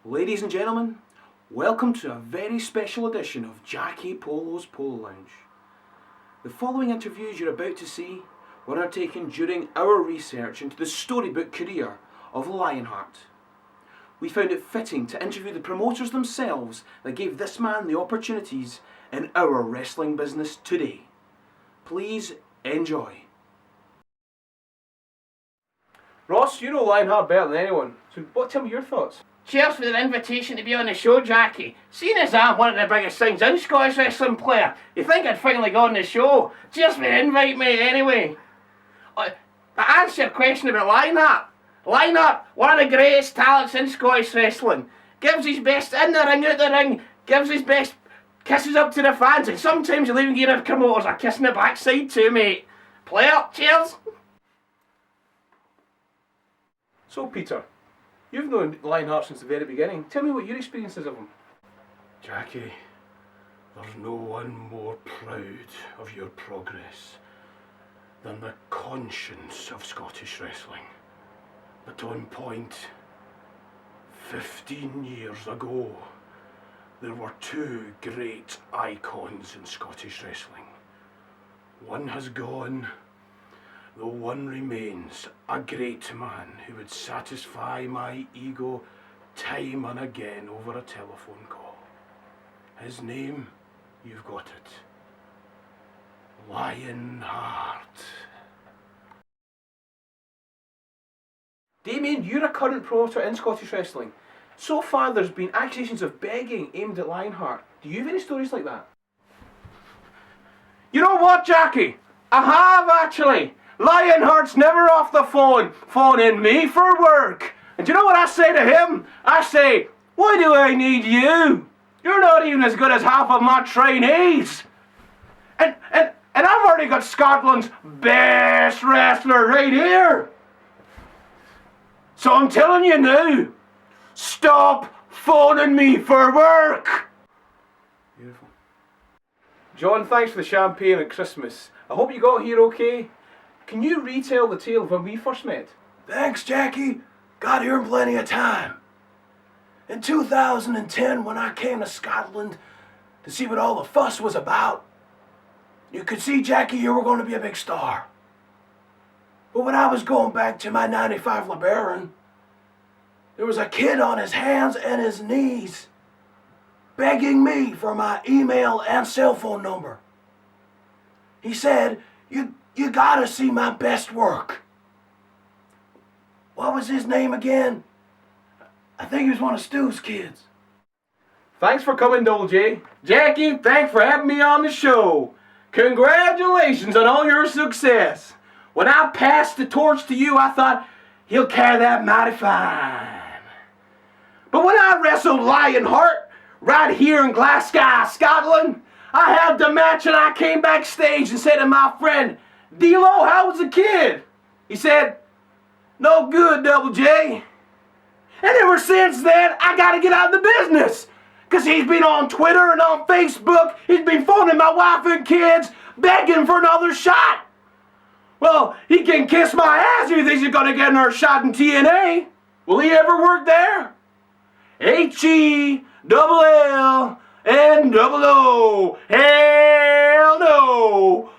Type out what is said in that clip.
Ladies and gentlemen, welcome to a very special edition of Jackie Polo's Polo Lounge. The following interviews you're about to see were undertaken during our research into the storybook career of Lionheart. We found it fitting to interview the promoters themselves that gave this man the opportunities in our wrestling business today. Please enjoy. Ross, you know Lionheart better than anyone, so tell me your thoughts. Cheers for the invitation to be on the show, Jackie. Seeing as I'm one of the biggest things in Scottish wrestling player, you think I'd finally go on the show? Cheers for the invite, mate, anyway. To answer your question about Lionheart. Lionheart, one of the greatest talents in Scottish wrestling. Gives his best in the ring, out the ring, gives his best kisses up to the fans, and sometimes he'll even give the promoters a kiss in the backside too, mate. Player, cheers. So, Peter, you've known Lionheart since the very beginning. Tell me what your experiences of him. Jackie, there's no one more proud of your progress than the conscience of Scottish wrestling. But on point, 15 years ago, there were two great icons in Scottish wrestling. One has gone. The one remains, a great man who would satisfy my ego time and again over a telephone call. His name, you've got it. Lionheart. Damien, you're a current promoter in Scottish wrestling. So far there's been accusations of begging aimed at Lionheart. Do you have any stories like that? You know what, Jackie? I have actually. Lionheart's never off the phone, phoning me for work. And do you know what I say to him? I say, why do I need you? You're not even as good as half of my trainees. And I've already got Scotland's best wrestler right here. So I'm telling you now, stop phoning me for work. Beautiful. John, thanks for the champagne at Christmas. I hope you got here okay. Can you retell the tale of when we first met? Thanks, Jackie. Got here in plenty of time. In 2010, when I came to Scotland to see what all the fuss was about, you could see, Jackie, you were going to be a big star. But when I was going back to my 95 LeBaron, there was a kid on his hands and his knees begging me for my email and cell phone number. He said, You gotta see my best work. What was his name again? I think he was one of Stu's kids. Thanks for coming, Dole J. Jackie, thanks for having me on the show. Congratulations on all your success. When I passed the torch to you, I thought, he'll carry that mighty fine. But when I wrestled Lionheart right here in Glasgow, Scotland, I had the match and I came backstage and said to my friend, D-Lo, how was the kid? He said, no good, Double J. And ever since then, I gotta get out of the business. Because he's been on Twitter and on Facebook. He's been phoning my wife and kids, begging for another shot. Well, he can kiss my ass if he thinks he's gonna get another shot in TNA. Will he ever work there? H-E-double-L and double O. Hell no.